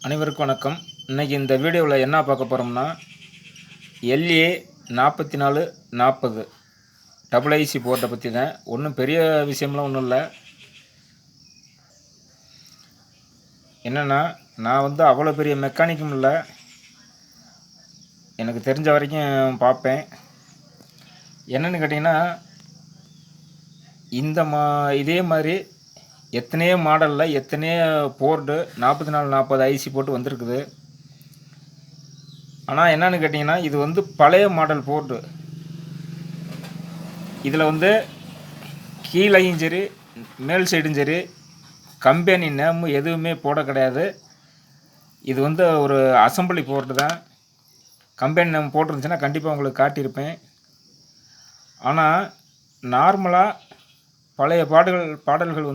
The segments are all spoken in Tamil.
அனைவருக்கும் வணக்கம். இன்றைக்கி இந்த வீடியோவில் என்ன பார்க்க போகிறோம்னா, LA 4440 டபுள் ஐசி போர்ட்டை பற்றி தான். ஒன்றும் பெரிய விஷயம்லாம் ஒன்றும் இல்லை. என்னென்னா, நான் அவ்வளோ பெரிய மெக்கானிக்கும் இல்லை, எனக்கு தெரிஞ்ச வரைக்கும் பார்ப்பேன். என்னென்னு கேட்டிங்கன்னா, இதே மாதிரி எத்தனையோ மாடலில் எத்தனையோ போர்டு 4440 ஐசி போட்டு வந்திருக்குது. ஆனால் என்னென்னு கேட்டிங்கன்னா, இது பழைய மாடல் போர்டு. இதில் கீழையும் சரி மேல் சைடும் சரி கம்பெனி நேம் எதுவுமே போட கிடையாது. இது ஒரு அசம்பிளி போர்டு தான். கம்பெனி நேம் போட்டிருந்துச்சுன்னா கண்டிப்பாக உங்களுக்கு காட்டியிருப்பேன். ஆனால் நார்மலாக பழைய பாடல்கள்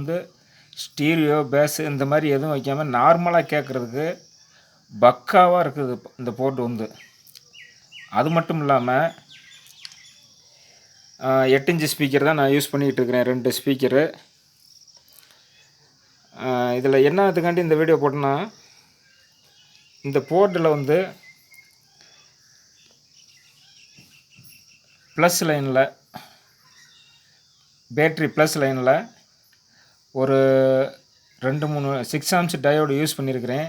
ஸ்டீரியோ பேஸு இந்த மாதிரி எதுவும் வைக்காமல் நார்மலாக கேட்குறதுக்கு பக்காவாக இருக்குது இந்த போர்டு. அது மட்டும் இல்லாமல் 8 இன்ச்சு ஸ்பீக்கர் தான் நான் யூஸ் பண்ணிக்கிட்டு இருக்கிறேன், 2 ஸ்பீக்கரு. இதில் என்னத்துக்காண்டி இந்த வீடியோ போட்டேன்னா, இந்த போர்டில் ப்ளஸ் லைனில் பேட்ரி ப்ளஸ் லைனில் ஒரு 2-3 6 ஆம்ஸ் டயோடு யூஸ் பண்ணியிருக்கிறேன்.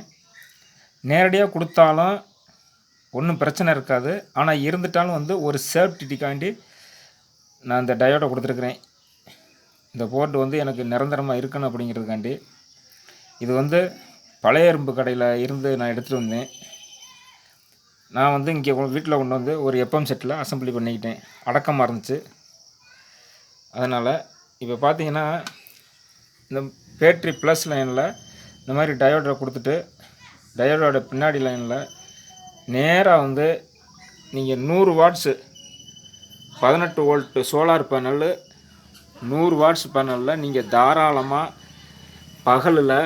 நேரடியாக கொடுத்தாலும் ஒன்றும் பிரச்சனை இருக்காது. ஆனால் இருந்துட்டாலும் ஒரு சேஃப்டிக்காண்டி நான் இந்த டயோடை கொடுத்துருக்குறேன். இந்த போர்டு எனக்கு நிரந்தரமாக இருக்கணும் அப்படிங்கிறதுக்காண்டி. இது பழைய இரும்பு கடையில் இருந்து நான் எடுத்துகிட்டு வந்தேன். நான் இங்கே வீட்டில் கொண்டு ஒரு எஃப்எம் செட்டில் அசம்பிளி பண்ணிக்கிட்டேன். அடக்கமாக இருந்துச்சு. அதனால் இப்போ பார்த்தீங்கன்னா, இந்த பேட்ரி ப்ளஸ் லைனில் இந்த மாதிரி டயோடை கொடுத்துட்டு, டயோடோட பின்னாடி லைனில் நேராக நீங்கள் 100 watts 18 volt solar panel 100 watts பேனலில் நீங்கள் தாராளமாக பகலில்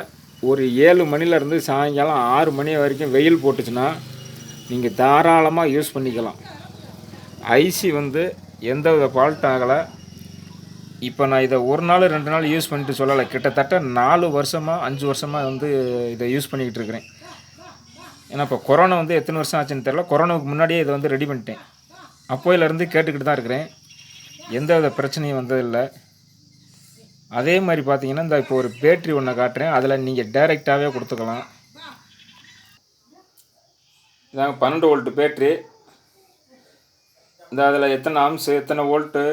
ஒரு 7 மணிலேருந்து சாயங்காலம் 6 மணி வரைக்கும் வெயில் போட்டுச்சுன்னா நீங்கள் தாராளமாக யூஸ் பண்ணிக்கலாம். ஐசி எந்த வித ஃபால்ட் ஆகலை. இப்போ நான் இதை ஒரு நாள் 2 நாள் யூஸ் பண்ணிட்டு சொல்லலை, கிட்டத்தட்ட 4 வருஷமாக 5 வருஷமாக இதை யூஸ் பண்ணிக்கிட்டு இருக்கிறேன். ஏன்னா இப்போ கொரோனா எத்தனை வருஷம் ஆச்சுன்னு தெரியல. கொரோனாவுக்கு முன்னாடியே இதை ரெடி பண்ணிட்டேன். அப்போயிலேருந்து கேட்டுக்கிட்டு தான் இருக்கிறேன். எந்த வித பிரச்சனையும் வந்ததில்லை. அதே மாதிரி பார்த்தீங்கன்னா, இந்த இப்போ ஒரு பேட்ரி ஒன்று காட்டுறேன். அதில் நீங்கள் டைரெக்டாகவே கொடுத்துக்கலாம். இதாங்க 12 வோல்ட்டு பேட்ரி. அதில் எத்தனை ஆம்ஸு, எத்தனை வோல்ட்டு,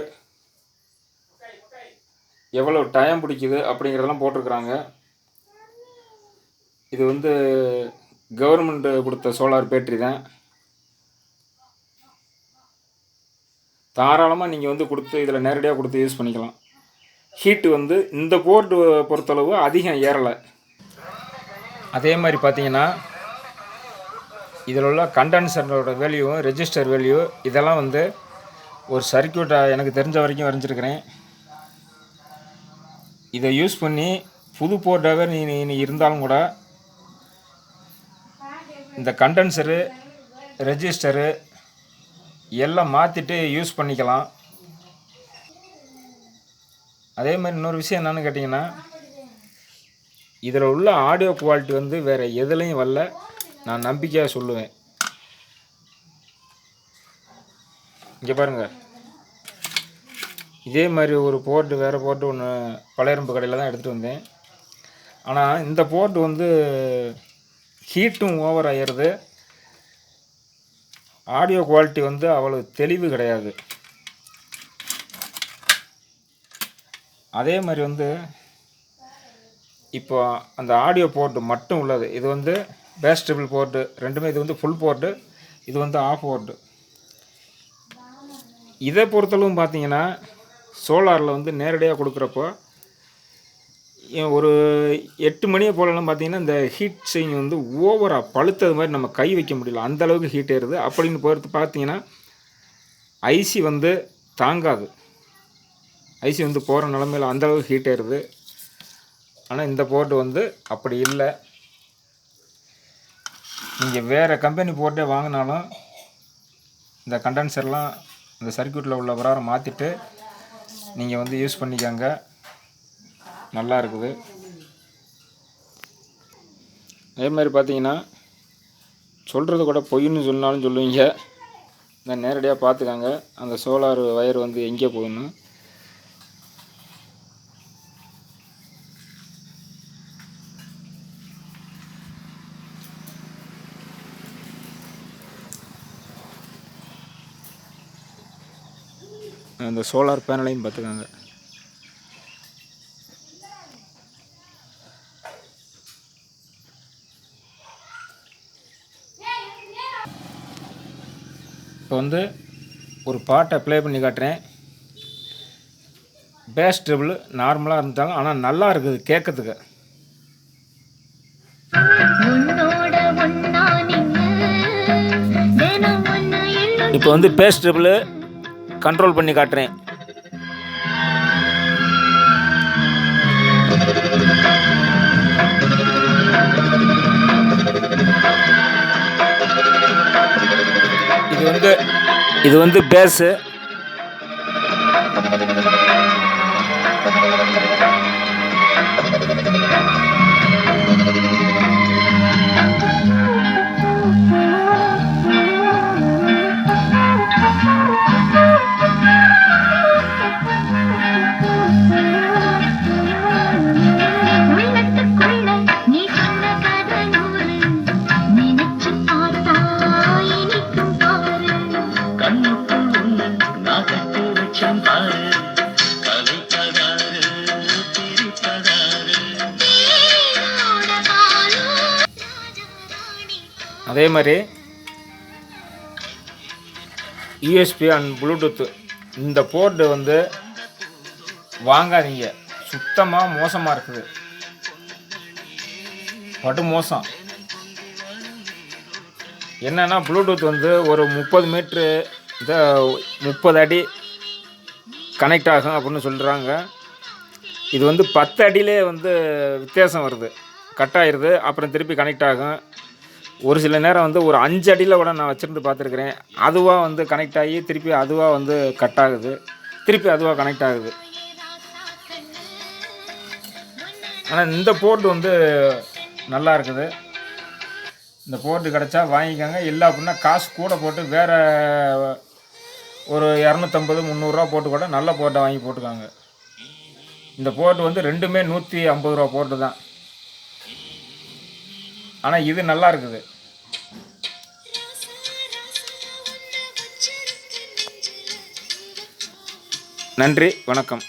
எவ்வளோ டைம் பிடிக்குது அப்படிங்கிறதெல்லாம் போட்டிருக்குறாங்க. இது கவர்மெண்ட்டு கொடுத்த சோலார் பேட்ரி தான். தாராளமாக நீங்கள் கொடுத்து இதில் நேரடியாக கொடுத்து யூஸ் பண்ணிக்கலாம். ஹீட்டு இந்த போர்டு பொறுத்தளவு அதிகம் ஏறலை. அதே மாதிரி பார்த்தீங்கன்னா, இதில் உள்ள கண்டென்சரோட வேல்யூ, ரெஜிஸ்டர் வேல்யூ இதெல்லாம் ஒரு சர்க்யூட்டாக எனக்கு தெரிஞ்ச வரைக்கும் வரைஞ்சிருக்கிறேன். இதை யூஸ் பண்ணி புது போர்டாகவே நீ இருந்தாலும் கூட இந்த கண்டென்சரு ரெஜிஸ்டரு எல்லாம் மாற்றிட்டு யூஸ் பண்ணிக்கலாம். அதே மாதிரி இன்னொரு விஷயம் என்னென்னு கேட்டிங்கன்னா, இதில் உள்ள ஆடியோ குவாலிட்டி வேறு எதுலேயும் வரல, நான் நம்பிக்கையாக சொல்லுவேன். இங்கே பாருங்கள், இதே மாதிரி ஒரு போர்டு வேறு போர்டு ஒன்று பழைய இரும்பு கடையில் தான் எடுத்துகிட்டு வந்தேன். ஆனால் இந்த போர்டு ஹீட்டும் ஓவர் ஆகிடுது. ஆடியோ குவாலிட்டி அவ்வளோ தெளிவு கிடையாது. அதே மாதிரி இப்போ அந்த ஆடியோ போர்டு மட்டும் உள்ளது. இது பேஸ் ட்ரிபிள் போர்டு ரெண்டுமே. இது ஃபுல் போர்டு, இது ஆஃப் போர்டு. இதை பொறுத்தளவும் பார்த்தீங்கன்னா, சோலாரில் நேரடியாக கொடுக்குறப்போ ஒரு 8 மணியை போலலாம் பார்த்தீங்கன்னா, இந்த ஹீட் சைன் ஓவராக பழுத்தது மாதிரி நம்ம கை வைக்க முடியல, அந்தளவுக்கு ஹீட் ஏறுது. அப்படின்னு பொறுத்து பார்த்தீங்கன்னா, ஐசி தாங்காது. ஐசி போகிற நிலமையில் அந்தளவுக்கு ஹீட் ஏறுது. ஆனால் இந்த போர்டு அப்படி இல்லை. நீங்கள் வேறு கம்பெனி போர்டே வாங்கினாலும் இந்த கண்டென்சர்லாம் இந்த சர்க்யூட்டில் உள்ள பிரகாரம் மாற்றிட்டு நீங்கள் யூஸ் பண்ணிக்கோங்க. நல்லா இருக்குது. அதே மாதிரி பார்த்தீங்கன்னா சொல்கிறது கூட பொய்ன்னு சொன்னாலும் சொல்லுவீங்க. நான் நேரடியாக பார்த்துக்காங்க அந்த சோலார் வயர் வந்து எங்கே போகுதுன்னு. அந்த சோலார் பேனலையும் பார்த்துக்காங்க. இப்போ வந்து ஒரு பாட்டை ப்ளே பண்ணி காட்டுறேன். பேஸ் ட்ரிபிள் நார்மலாக இருந்தாலும் ஆனால் நல்லா இருக்குது கேட்கறதுக்கு. இப்போ வந்து பேஸ் ட்ரிபிள் கண்ட்ரோல் பண்ணி காட்டுறேன். இது வந்து பேஸு. அதே மாதிரி யூஎஸ்பி அண்ட் ப்ளூடூத்து இந்த போர்டு வந்து வாங்காதீங்க. சுத்தமாக மோசமாக இருக்குது, படு மோசம். என்னென்னா ப்ளூடூத் வந்து ஒரு 30 மீட்ரு 30 அடி கனெக்ட் ஆகும் அப்படின்னு சொல்கிறாங்க. இது வந்து 10 அடியிலே வந்து வித்தியாசம் வருது, கட் ஆகிடுது, அப்புறம் திருப்பி கனெக்ட் ஆகும். ஒரு சில நேரம் வந்து ஒரு 5 அடியில் கூட நான் வச்சுருந்து பார்த்துருக்குறேன். அதுவாக வந்து கனெக்ட் ஆகி திருப்பி அதுவாக வந்து கட் ஆகுது, திருப்பி அதுவாக கனெக்ட் ஆகுது. ஆனால் இந்த போர்டு வந்து நல்லா இருக்குது. இந்த போர்டு கிடச்சா வாங்கிக்கோங்க. இல்லை அப்படின்னா காசு கூட போட்டு வேறு ஒரு 250-300 போட்டு கூட நல்ல போர்ட்டை வாங்கி போட்டுக்காங்க. இந்த போர்டு வந்து ரெண்டுமே 150 ரூபா போர்டு தான். ஆனால் இது நல்லா இருக்குது. நன்றி, வணக்கம்.